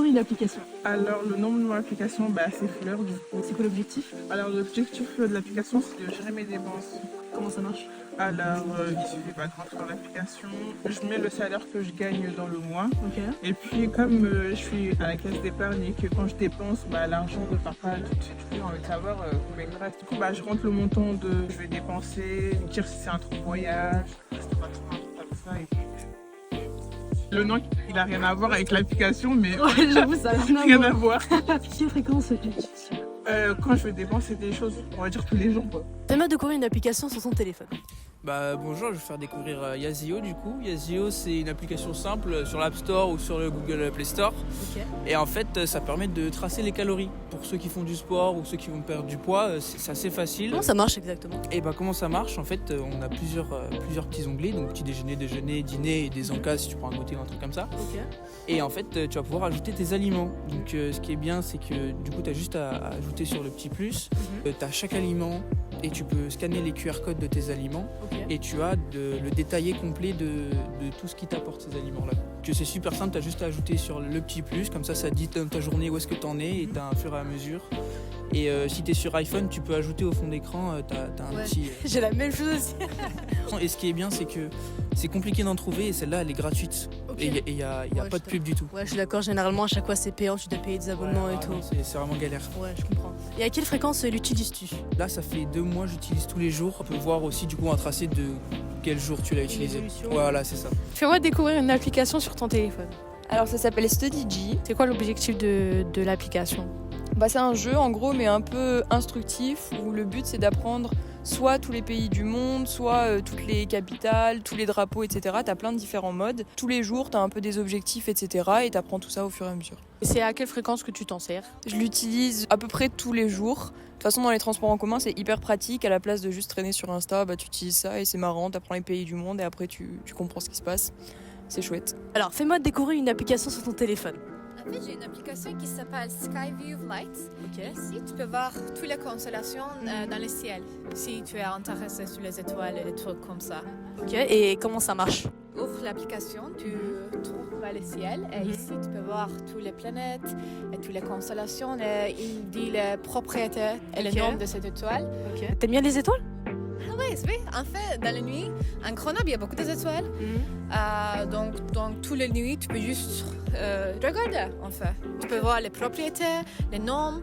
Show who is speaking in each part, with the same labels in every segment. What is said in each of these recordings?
Speaker 1: découvrir une application.
Speaker 2: Alors, le nom de mon application, c'est Fleur du coup.
Speaker 1: C'est quoi l'objectif?
Speaker 2: Alors, l'objectif de l'application, c'est de gérer mes dépenses.
Speaker 1: Comment ça marche?
Speaker 2: Alors, il suffit de rentrer dans l'application, je mets le salaire que je gagne dans le mois.
Speaker 1: Ok.
Speaker 2: Et puis, comme je suis à la caisse d'épargne et que quand je dépense, l'argent ne part pas tout de suite, j'ai envie de savoir combien il me reste. Du coup, je rentre le montant de je vais dépenser, me dire si c'est un trop voyage, si c'est pas trop comme ça. Et puis, le nom, il n'a rien à voir avec l'application, mais
Speaker 1: Ouais, j'avoue, ça n'a
Speaker 2: rien à voir.
Speaker 1: Quelle fréquence tu utilises?
Speaker 2: Quand je vais dépenser des choses, on va dire tous les jours, quoi.
Speaker 1: Fais-moi découvrir une application sur son téléphone.
Speaker 3: Bonjour, je vais faire découvrir Yazio du coup. Yazio, c'est une application simple sur l'App Store ou sur le Google Play Store.
Speaker 1: Ok.
Speaker 3: Et en fait, ça permet de tracer les calories. Pour ceux qui font du sport ou ceux qui vont perdre du poids, c'est assez facile.
Speaker 1: Comment ça marche exactement?
Speaker 3: Et comment ça marche? En fait, on a plusieurs petits onglets, donc petit déjeuner, dîner et des encas si tu prends un goûter ou un truc comme ça.
Speaker 1: Ok.
Speaker 3: Et en fait, tu vas pouvoir ajouter tes aliments. Donc ce qui est bien, c'est que du coup, tu as juste à ajouter sur le petit plus. Tu as chaque aliment et tu peux scanner les QR codes de tes aliments.
Speaker 1: Ok.
Speaker 3: Et tu as le détaillé complet de tout ce qui t'apporte ces aliments-là. Que c'est super simple, tu as juste à ajouter sur le petit plus, comme ça dit dans ta journée où est-ce que tu en es et tu as un fur et à mesure. Et si tu es sur iPhone, tu peux ajouter au fond d'écran, tu as un petit...
Speaker 1: J'ai la même chose aussi.
Speaker 3: Et ce qui est bien, c'est que c'est compliqué d'en trouver et celle-là, elle est gratuite.
Speaker 1: Ok.
Speaker 3: Et il n'y a pas de pub du tout.
Speaker 1: Ouais, je suis d'accord, généralement à chaque fois c'est payant, tu dois payer des abonnements et tout.
Speaker 3: C'est vraiment galère.
Speaker 1: Ouais, je comprends. Et à quelle fréquence l'utilises-tu?
Speaker 3: Là, ça fait 2 mois, j'utilise tous les jours. On peut voir aussi du coup un tracé de quel jour tu l'as utilisé.
Speaker 1: L'évolution.
Speaker 3: Voilà, c'est ça.
Speaker 1: Fais-moi découvrir une application sur ton téléphone.
Speaker 4: Alors ça s'appelle StudyG.
Speaker 1: C'est quoi l'objectif de l'application?
Speaker 4: C'est un jeu en gros mais un peu instructif où le but c'est d'apprendre soit tous les pays du monde, soit toutes les capitales, tous les drapeaux, etc. T'as plein de différents modes. Tous les jours t'as un peu des objectifs, etc. Et t'apprends tout ça au fur et à mesure.
Speaker 1: Et c'est à quelle fréquence que tu t'en sers?
Speaker 4: Je l'utilise à peu près tous les jours. De toute façon dans les transports en commun c'est hyper pratique. À la place de juste traîner sur Insta, tu utilises ça et c'est marrant. T'apprends les pays du monde et après tu comprends ce qui se passe. C'est chouette.
Speaker 1: Alors, fais-moi découvrir une application sur ton téléphone.
Speaker 5: En fait, j'ai une application qui s'appelle Skyview Light.
Speaker 1: Ok.
Speaker 5: Ici, tu peux voir toutes les constellations dans le ciel. Si tu es intéressé sur les étoiles et des trucs comme ça.
Speaker 1: Ok, et comment ça marche?
Speaker 5: Ouvre l'application, tu trouves le ciel. Et ici, tu peux voir toutes les planètes et toutes les constellations. Et il dit les propriétés et le
Speaker 1: Ok.
Speaker 5: nom de cette étoile.
Speaker 1: Ok. T'aimes bien les étoiles?
Speaker 5: Oui. En fait, dans la nuit, en Grenoble, il y a beaucoup d'étoiles. Donc, toutes les nuits, tu peux juste regarder, en fait. Tu peux voir les propriétés, les noms.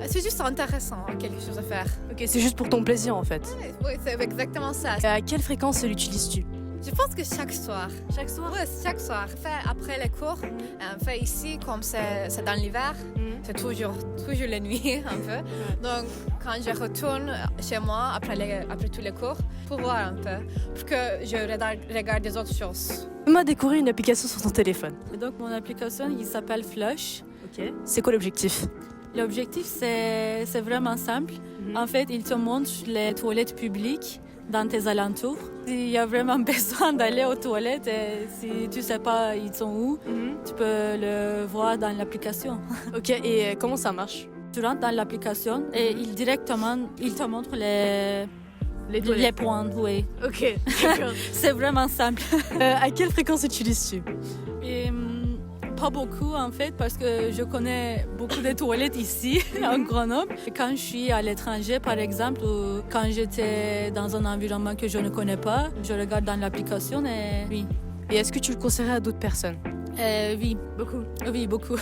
Speaker 5: C'est juste intéressant, quelque chose à faire.
Speaker 1: Ok, c'est juste pour ton plaisir en fait.
Speaker 5: Oui, c'est exactement ça.
Speaker 1: Et à quelle fréquence l'utilises-tu?
Speaker 5: Je pense que chaque soir.
Speaker 1: Chaque soir?
Speaker 5: Oui, chaque soir. Fait après les cours. Fait ici, comme c'est dans l'hiver, c'est toujours la nuit, un peu. Donc, quand je retourne chez moi après tous les cours, pour voir un peu, pour que je regarde des autres choses.
Speaker 1: Fais-moi découvrir une application sur ton téléphone.
Speaker 6: Et donc mon application, il s'appelle Flush.
Speaker 1: Ok. C'est quoi l'objectif?
Speaker 6: L'objectif, c'est vraiment simple. En fait, il te montre les toilettes publiques dans tes alentours. S'il y a vraiment besoin d'aller aux toilettes, et si tu sais pas ils sont où, tu peux le voir dans l'application.
Speaker 1: Ok, et comment ça marche?
Speaker 6: Tu rentres dans l'application et il te montre les points. Oui.
Speaker 1: Ok, d'accord.
Speaker 6: C'est vraiment simple.
Speaker 1: À quelle fréquence utilises-tu?
Speaker 6: Et, pas beaucoup en fait parce que je connais beaucoup de toilettes ici en Grenoble. Quand je suis à l'étranger par exemple ou quand j'étais dans un environnement que je ne connais pas, je regarde dans l'application et oui.
Speaker 1: Et est-ce que tu le conseillerais à d'autres personnes?
Speaker 6: Oui,
Speaker 1: Beaucoup.
Speaker 6: oui, beaucoup.